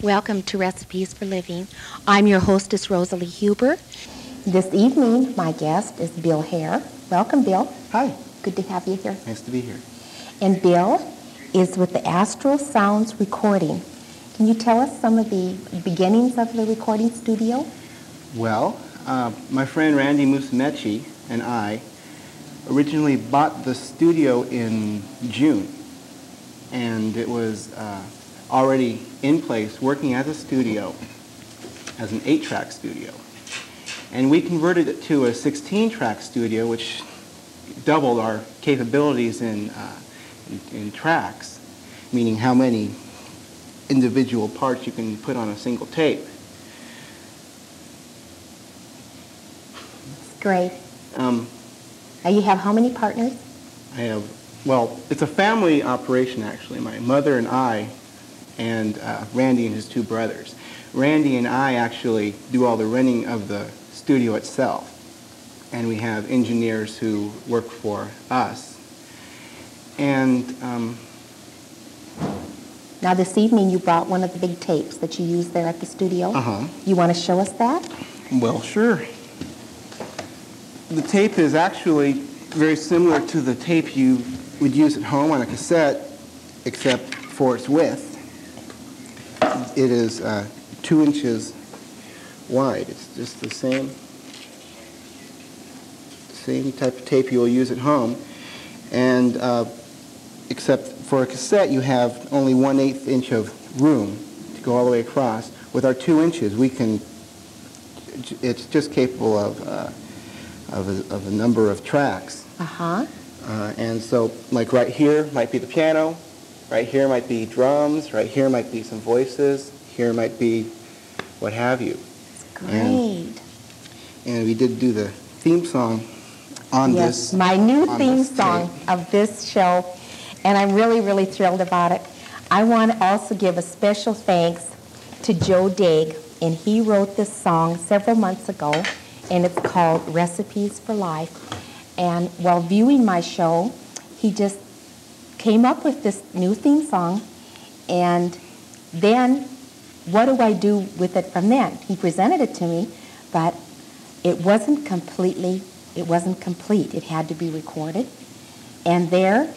Welcome to Recipes for Living. I'm your hostess, Rosalie Huber. This evening, my guest is Bill Hare. Welcome, Bill. Hi. Good to have you here. Nice to be here. And Bill is with the Astral Sounds Recording. Can you tell us some of the beginnings of the recording studio? Well, my friend Randy Musumeci and I originally bought the studio in June, and it was already in place working as a studio, as an 8-track studio. And we converted it to a 16-track studio, which doubled our capabilities in tracks, meaning how many individual parts you can put on a single tape. Great. Now you have how many partners? I have, well, it's a family operation actually. My mother and I, and Randy and his 2 brothers. Randy and I actually do all the running of the studio itself, and we have engineers who work for us. And now this evening you brought one of the big tapes that you use there at the studio. Uh-huh. You want to show us that? Well, sure. The tape is actually very similar to the tape you would use at home on a cassette, except for its width. It is 2 inches wide. It's just the same type of tape you will use at home, and except for a cassette, you have only 1/8 inch of room to go all the way across. With our 2 inches, we can. It's just capable of a number of tracks. And so, like right here might be the piano, right here might be drums, right here might be some voices, here might be what have you. Great. And we did do the theme song on yes, this. My new theme song of this show, and I'm really, really thrilled about it. I want to also give a special thanks to Joe Daig, and he wrote this song several months ago, and it's called Recipes for Life. And while viewing my show, he just came up with this new theme song, and then what do I do with it from then? He presented it to me, but it wasn't complete. It had to be recorded. And there,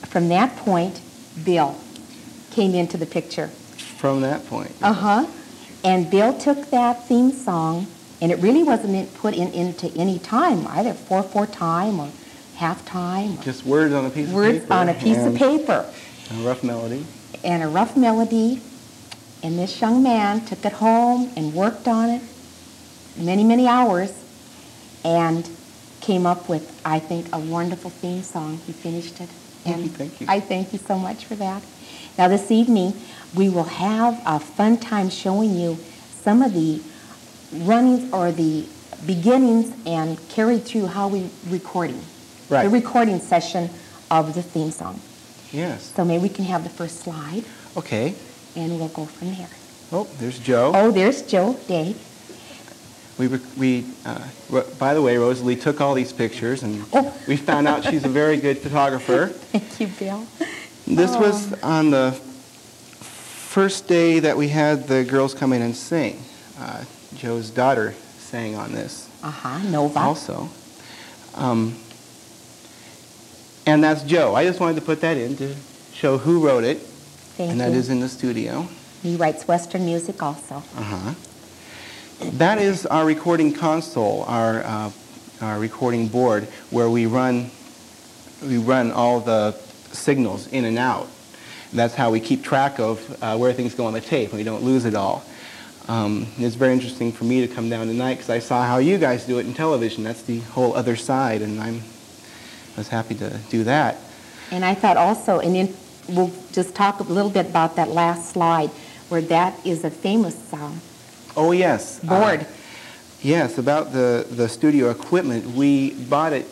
from that point, Bill came into the picture. From that point. And Bill took that theme song, and it really wasn't put into any time, either 4/4 time or half time. Just words on a piece of paper. Words on a piece of paper. A rough melody. And a rough melody. And this young man took it home and worked on it many, many hours and came up with, I think, a wonderful theme song. He finished it. And thank you. I thank you so much for that. Now this evening, we will have a fun time showing you some of the runnings or the beginnings and carried through how we recording. Right. The recording session of the theme song. Yes. So maybe we can have the first slide. Okay. And we'll go from there. Oh, there's Joe. Oh, there's Joe Daig. By the way, Rosalie took all these pictures, and we found out she's a very good photographer. Thank you, Bill. This was on the first day that we had the girls come in and sing. Joe's daughter sang on this. Nova. Also. And that's Joe. I just wanted to put that in to show who wrote it. Thank and you. that is in the studio. He writes Western music also. That is our recording console, our recording board, where we run all the signals in and out. That's how we keep track of where things go on the tape, and we don't lose it all. It's very interesting for me to come down tonight because I saw how you guys do it in television. That's the whole other side, and I was happy to do that. And I thought also, and then we'll just talk a little bit about that last slide, where that is a famous oh yes, board. Yes, about the studio equipment. We bought it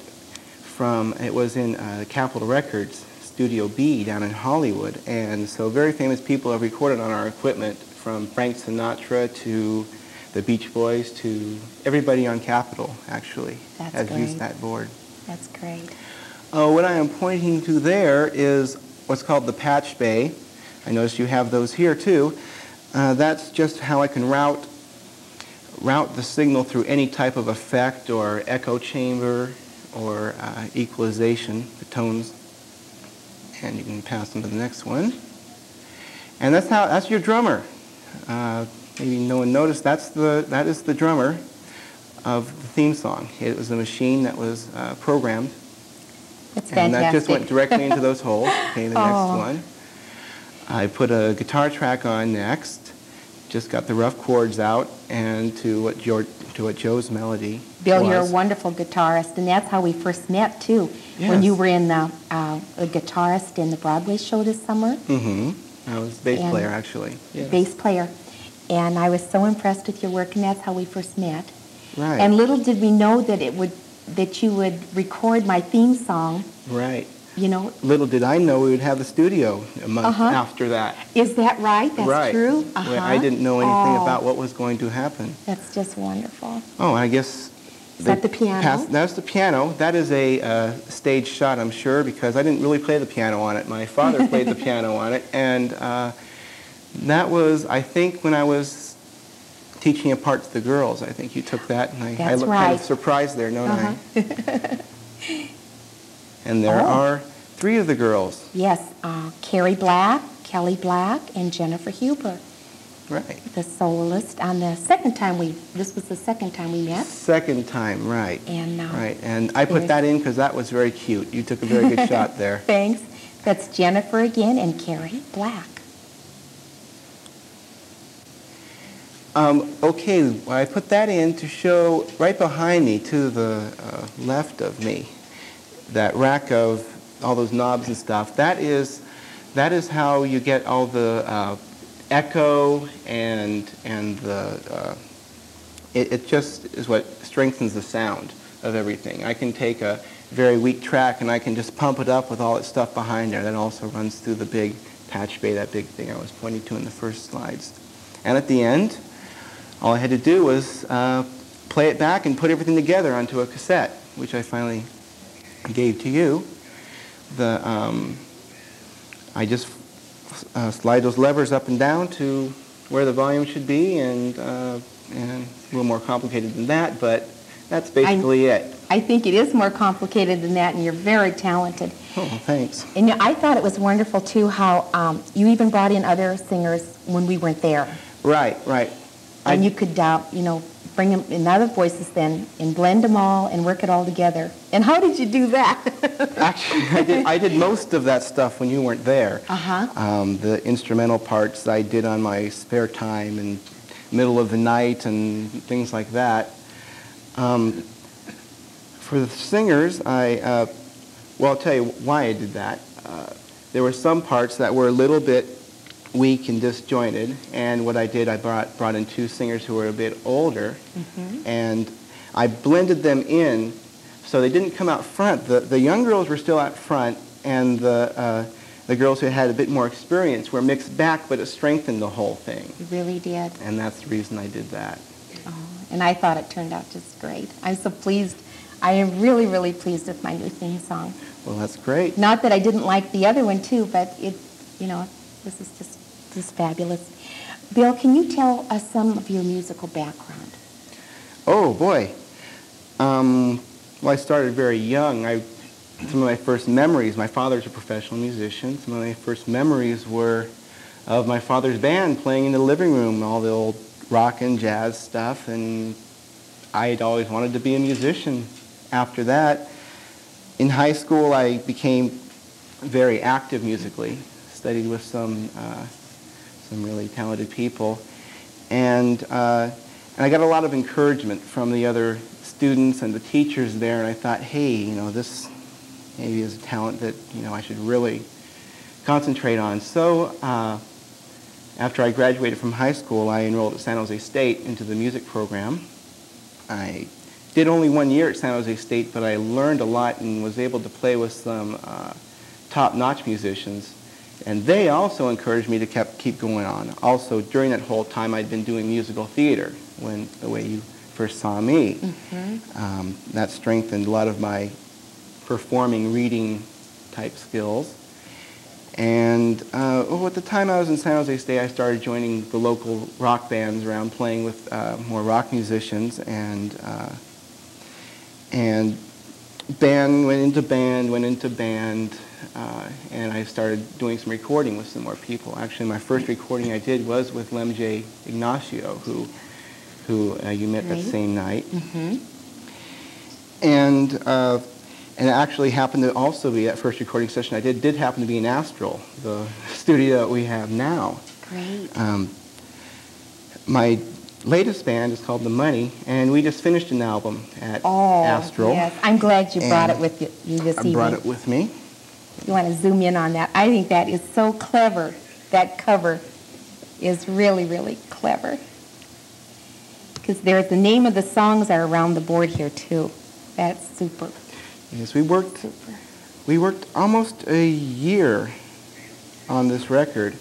from, it was in Capitol Records, Studio B down in Hollywood, and so very famous people have recorded on our equipment, from Frank Sinatra to the Beach Boys to everybody on Capitol, actually, has used that board. That's great. What I am pointing to there is what's called the patch bay. I noticed you have those here too. that's just how I can route the signal through any type of effect or echo chamber or equalization, the tones. And you can pass them to the next one. And that's your drummer. Maybe no one noticed, that is the drummer of the theme song. It was a machine that was programmed. It's and fantastic. that just went directly into those holes. Okay, the next one. I put a guitar track on next. Just got the rough chords out and to what Joe's melody Bill, was. you're a wonderful guitarist, and that's how we first met too. Yes. When you were in the guitarist in the Broadway show this summer. Mm-hmm. I was bass player actually. Yes. Bass player, and I was so impressed with your work, and that's how we first met. Right. And little did we know that that you would record my theme song. Right. You know. Little did I know we would have the studio a month after that. Is that right? That's right. true? I didn't know anything about what was going to happen. That's just wonderful. Oh, I guess... Is that the piano? That's the piano. That is a stage shot, I'm sure, because I didn't really play the piano on it. My father played the piano on it, and that was, I think, when I was teaching a part to the girls. I think you took that, and I looked kind of surprised there, don't I? And there are 3 of the girls. Yes, Carrie Black, Kelly Black, and Jennifer Huber. Right. The soloist. On the second time this was the second time we met. Second time, right. And right, and I put that in because that was very cute. You took a very good shot there. Thanks. That's Jennifer again and Carrie Black. Okay, well, I put that in to show right behind me, to the left of me, that rack of all those knobs and stuff. That is how you get all the echo and the it just is what strengthens the sound of everything. I can take a very weak track and I can just pump it up with all its stuff behind there. That also runs through the big patch bay, that big thing I was pointing to in the first slides. And at the end, all I had to do was play it back and put everything together onto a cassette, which I finally gave to you. I just slide those levers up and down to where the volume should be, and a little more complicated than that, but that's basically it. I think it is more complicated than that, and you're very talented. Oh, thanks. And I thought it was wonderful, too, how you even brought in other singers when we weren't there. Right, right. And you could, bring them in other voices then and blend them all and work it all together. And how did you do that? Actually, I did most of that stuff when you weren't there. The instrumental parts I did on my spare time and middle of the night and things like that. For the singers, I'll tell you why I did that. There were some parts that were a little bit weak and disjointed, and what I did, I brought in 2 singers who were a bit older, and I blended them in so they didn't come out front. The young girls were still out front, and the girls who had a bit more experience were mixed back, but it strengthened the whole thing. You really did. And that's the reason I did that. Oh, and I thought it turned out just great. I'm so pleased. I am really, really pleased with my new theme song. Well, that's great. Not that I didn't like the other one too, but this is just fabulous. Bill, can you tell us some of your musical background? Oh boy. Well, I started very young. Some of my first memories, my father's a professional musician. Some of my first memories were of my father's band playing in the living room, all the old rock and jazz stuff, and I had always wanted to be a musician. After that, in high school, I became very active musically, studied with some really talented people, and I got a lot of encouragement from the other students and the teachers there, and I thought, hey, this maybe is a talent that I should really concentrate on. So after I graduated from high school, I enrolled at San Jose State into the music program. I did only 1 year at San Jose State, but I learned a lot and was able to play with some top-notch musicians. And they also encouraged me to keep going on. Also, during that whole time, I'd been doing musical theater, the way you first saw me. That strengthened a lot of my performing, reading type skills. And at the time I was in San Jose State, I started joining the local rock bands around, playing with more rock musicians, and band went into band, and I started doing some recording with some more people. Actually, my first recording I did was with Lem J. Ignacio, who you met that same night. Mm-hmm. And it actually happened to also be, that first recording session I did happen to be in Astral, the studio that we have now. Great. My latest band is called The Money, and we just finished an album at Astral. Yes. I'm glad you brought it with you this evening. I brought it with me. You want to zoom in on that? I think that is so clever. That cover is really, really clever. Because there's the name of the songs are around the board here too. That's super. Yes, we worked almost a year on this record.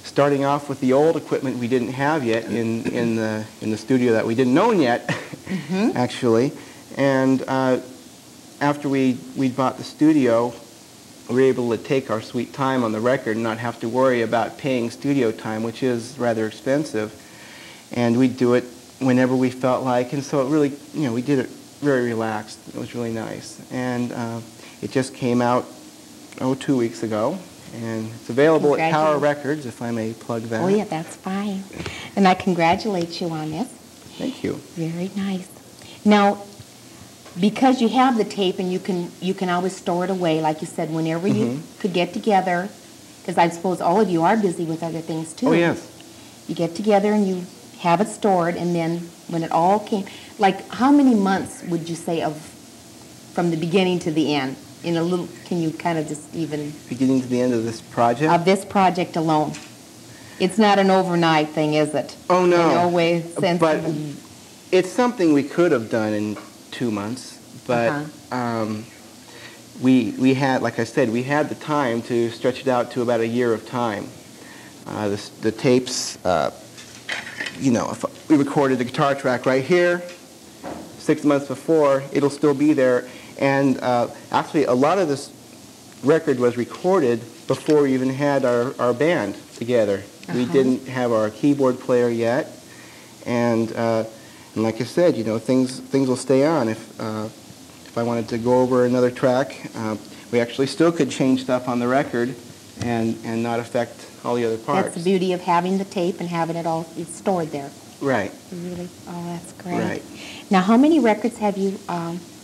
Starting off with the old equipment we didn't have yet in the studio that we didn't own yet, mm-hmm. actually. And after we bought the studio, we were able to take our sweet time on the record and not have to worry about paying studio time, which is rather expensive. And we'd do it whenever we felt like, and so it really, we did it very relaxed. It was really nice. And it just came out, 2 weeks ago. And it's available at Tower Records, if I may plug that. Oh, yeah, that's fine. And I congratulate you on this. Thank you. Very nice. Now, because you have the tape and you can always store it away, like you said, whenever mm-hmm. you could get together, because I suppose all of you are busy with other things, too. Oh, yes. You get together and you have it stored, and then when it all came, like how many months would you say from the beginning to the end? In a little, can you kind of just even... Beginning to the end of this project? Of this project alone. It's not an overnight thing, is it? Oh, no. In no way sense. But it's something we could have done in 2 months. But we had, like I said, we had the time to stretch it out to about a year of time. The tapes, if we recorded the guitar track right here 6 months before, it'll still be there. And actually, a lot of this record was recorded before we even had our band together. We didn't have our keyboard player yet. And like I said, things will stay on. If I wanted to go over another track, we actually still could change stuff on the record and not affect all the other parts. That's the beauty of having the tape and having it all stored there. Right. Really? Oh, that's great. Right. Now, how many records have you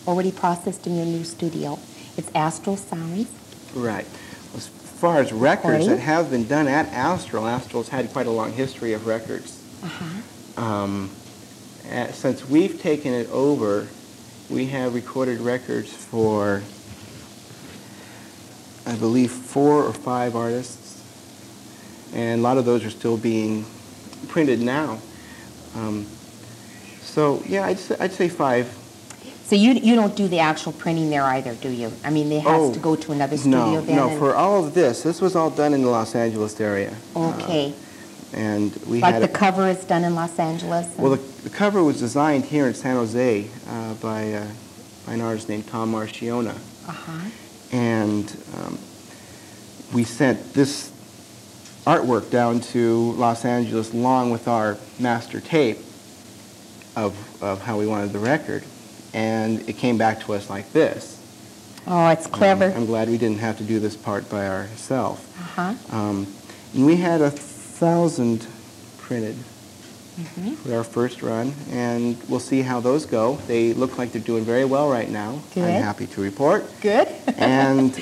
already processed in your new studio? It's Astral Sounds. Right. As far as records that have been done at Astral's had quite a long history of records. Since we've taken it over, we have recorded records for, I believe, 4 or 5 artists, and a lot of those are still being printed now. So yeah, I'd say 5. So you don't do the actual printing there either, do you? I mean, it has to go to another studio then? No, for all of this was all done in the Los Angeles area. Okay. And we like had the cover is done in Los Angeles? Well, the cover was designed here in San Jose by an artist named Tom Marciona. And we sent this artwork down to Los Angeles along with our master tape of how we wanted the record. And it came back to us like this. Oh, it's clever. I'm glad we didn't have to do this part by ourselves. And we had 1,000 printed for our first run, and we'll see how those go. They look like they're doing very well right now. Good. I'm happy to report. Good. And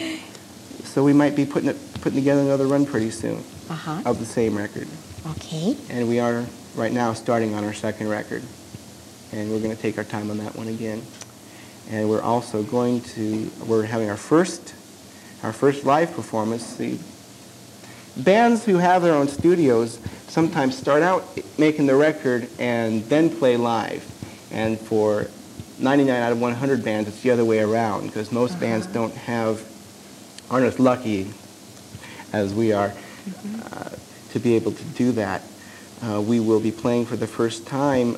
so we might be putting together another run pretty soon of the same record. Okay. And we are right now starting on our second record. And we're going to take our time on that one again. And we're also we're having our first live performance. The bands who have their own studios sometimes start out making the record and then play live. And for 99 out of 100 bands, it's the other way around, because most bands aren't as lucky as we are to be able to do that. We will be playing for the first time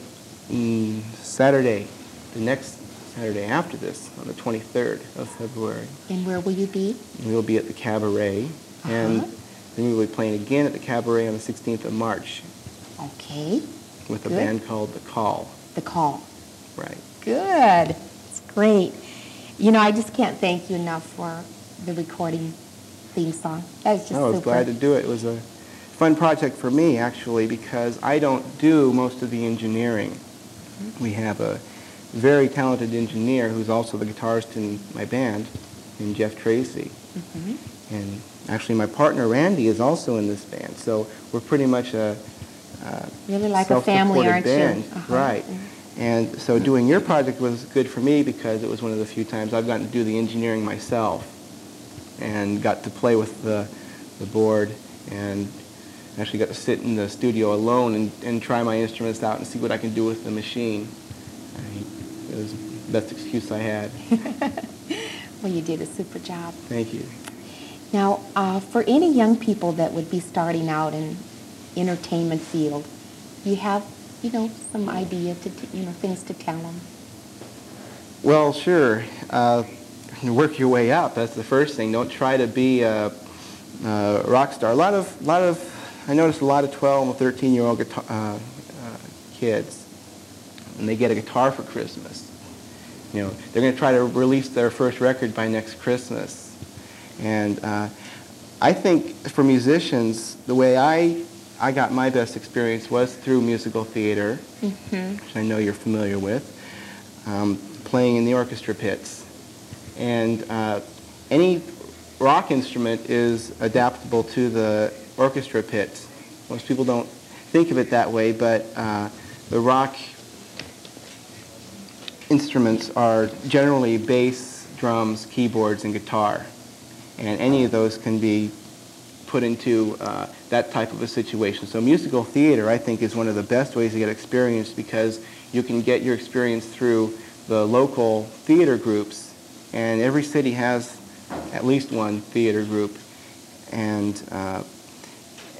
Saturday, the next Saturday after this, on the 23rd of February. And where will you be? We'll be at the Cabaret, and then we'll be playing again at the Cabaret on the 16th of March. Okay. With a band called The Call. The Call. Right. Good. It's great. You know, I just can't thank you enough for the recording theme song. That was just super. I was glad to do it. It was a fun project for me, actually, because I don't do most of the engineering. We have a very talented engineer who's also the guitarist in my band, named Jeff Tracy. And actually my partner Randy is also in this band, so we're pretty much a really like a family, aren't band. you? Right. And so doing your project was good for me because it was one of the few times I've gotten to do the engineering myself and got to play with the board and actually got to sit in the studio alone and try my instruments out and see what I can do with the machine. It was the best excuse I had. Well, you did a super job. Thank you. Now, for any young people that would be starting out in entertainment field, you have, you know, some idea to, you know, things to tell them? Well, sure. Work your way up. That's the first thing. Don't try to be a rock star. I noticed a lot of 12 and 13-year-old kids, and they get a guitar for Christmas. You know, they're going to try to release their first record by next Christmas. And I think for musicians, the way I got my best experience was through musical theater, which I know you're familiar with, playing in the orchestra pits. And any rock instrument is adaptable to the orchestra pits. Most people don't think of it that way, but the rock instruments are generally bass, drums, keyboards, and guitar. And any of those can be put into that type of a situation. So musical theater, I think, is one of the best ways to get experience because you can get your experience through the local theater groups, and every city has at least one theater group, and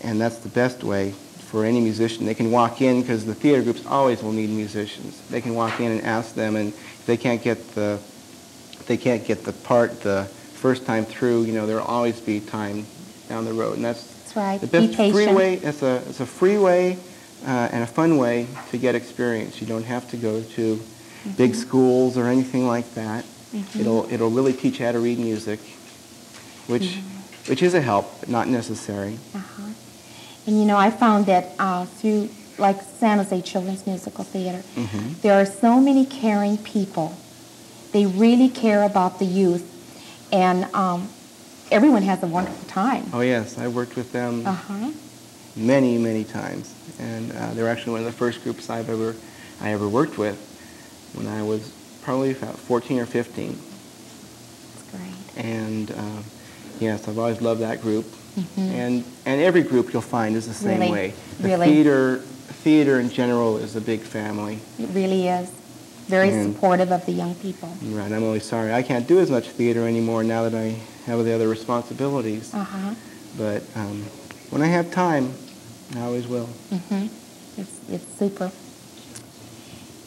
that's the best way for any musician. They can walk in, because the theater groups always will need musicians. They can walk in and ask them, and if they can't get the part the first time through, you know, there'll always be time down the road, and that's right. The best free way. It's a free way and a fun way to get experience. You don't have to go to big schools or anything like that. It'll really teach you how to read music, which is a help, but not necessary. And you know, I found that through like San Jose Children's Musical Theater, there are so many caring people. They really care about the youth, and everyone has a wonderful time. Oh yes, I worked with them many, many times, and they were actually one of the first groups I ever worked with when I was probably about 14 or 15. That's great. And yes, I've always loved that group. And every group you'll find is the same way. The theater in general is a big family. It really is. Very supportive of the young people. Right. I'm only sorry I can't do as much theater anymore now that I have the other responsibilities. But when I have time, I always will. It's super.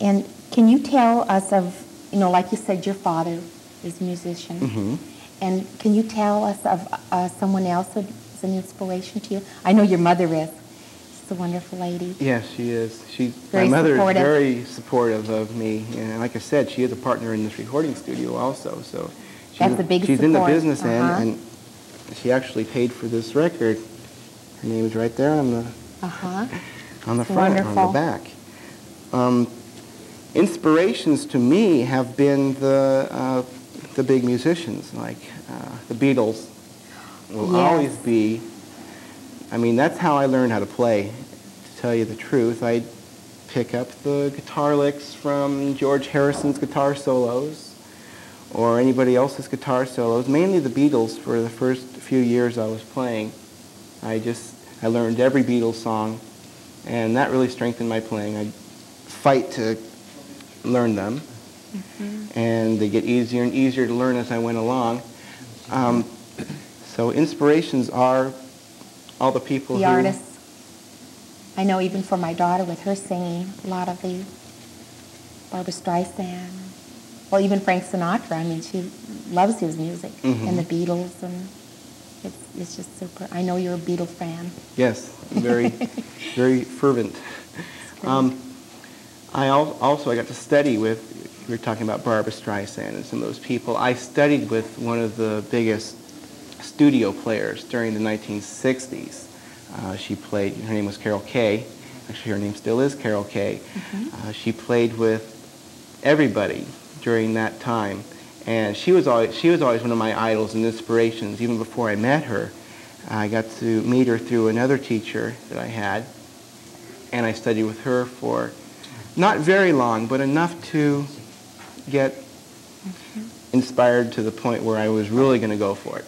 And can you tell us of, you know, like you said, your father is a musician. And can you tell us of someone else who's an inspiration to you? I know your mother is. She's a wonderful lady. Yes, she is. My mother is very supportive of me. And like I said, she is a partner in this recording studio also. So she's in the business end, and she actually paid for this record. Her name is right there on the on the front, on the back. Inspirations to me have been the big musicians, like the Beatles will always be. I mean, that's how I learned how to play, to tell you the truth. I'd pick up the guitar licks from George Harrison's guitar solos or anybody else's guitar solos, mainly the Beatles. For the first few years I was playing, I learned every Beatles song, and that really strengthened my playing. I'd fight to learn them, and they get easier and easier to learn as I went along. So inspirations are all the people the artists. I know even for my daughter with her singing, a lot of the Barbra Streisand, well, even Frank Sinatra. I mean, she loves his music and the Beatles, and it's just super. I know you're a Beatles fan. Yes, very, very fervent. I got to study with, we were talking about Barbra Streisand and some of those people. I studied with one of the biggest studio players during the 1960s. She played, her name was Carol Kay. Actually, her name still is Carol Kay. She played with everybody during that time. And she was always one of my idols and inspirations. Even before I met her, I got to meet her through another teacher that I had. And I studied with her for not very long, but enough to get inspired to the point where I was really going to go for it.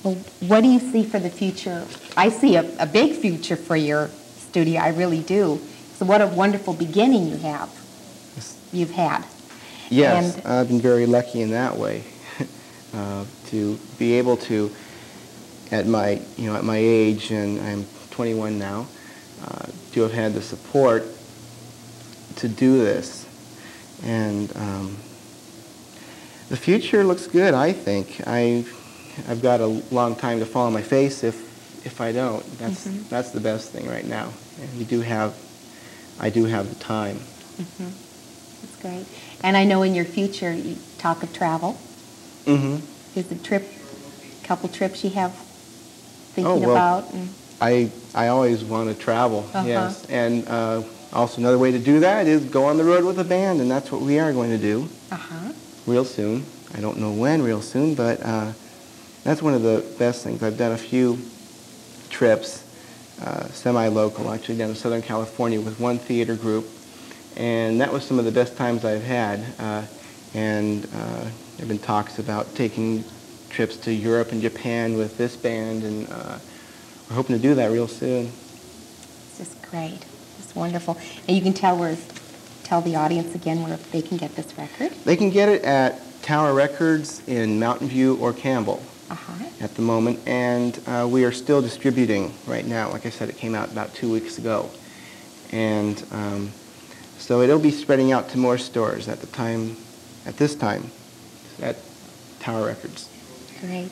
Well, what do you see for the future? I see a big future for your studio. I really do. So what a wonderful beginning you've had. Yes, and I've been very lucky in that way to be able to, at my age, and I'm 21 now, to have had the support to do this. And the future looks good, I think. I've got a long time to fall on my face if I don't. That's the best thing right now. And I do have the time. That's great. And I know in your future you talk of travel. Is a couple trips you have thinking about? I always want to travel, yes. And also another way to do that is go on the road with a band, and that's what we are going to do real soon. I don't know when real soon, but that's one of the best things. I've done a few trips, semi-local, actually down to Southern California with one theater group, and that was some of the best times I've had. And there have been talks about taking trips to Europe and Japan with this band, and we're hoping to do that real soon. It's just great. It's wonderful. And you can tell the audience again where they can get this record. They can get it at Tower Records in Mountain View or Campbell at the moment, and we are still distributing right now. Like I said, it came out about 2 weeks ago, and so it'll be spreading out to more stores at this time at Tower Records. Great.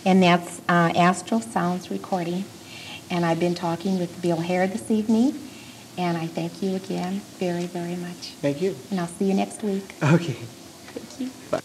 And that's Astral Sounds Recording. And I've been talking with Bill Hare this evening, and I thank you again very, very much. Thank you. And I'll see you next week. Okay. Thank you. Bye.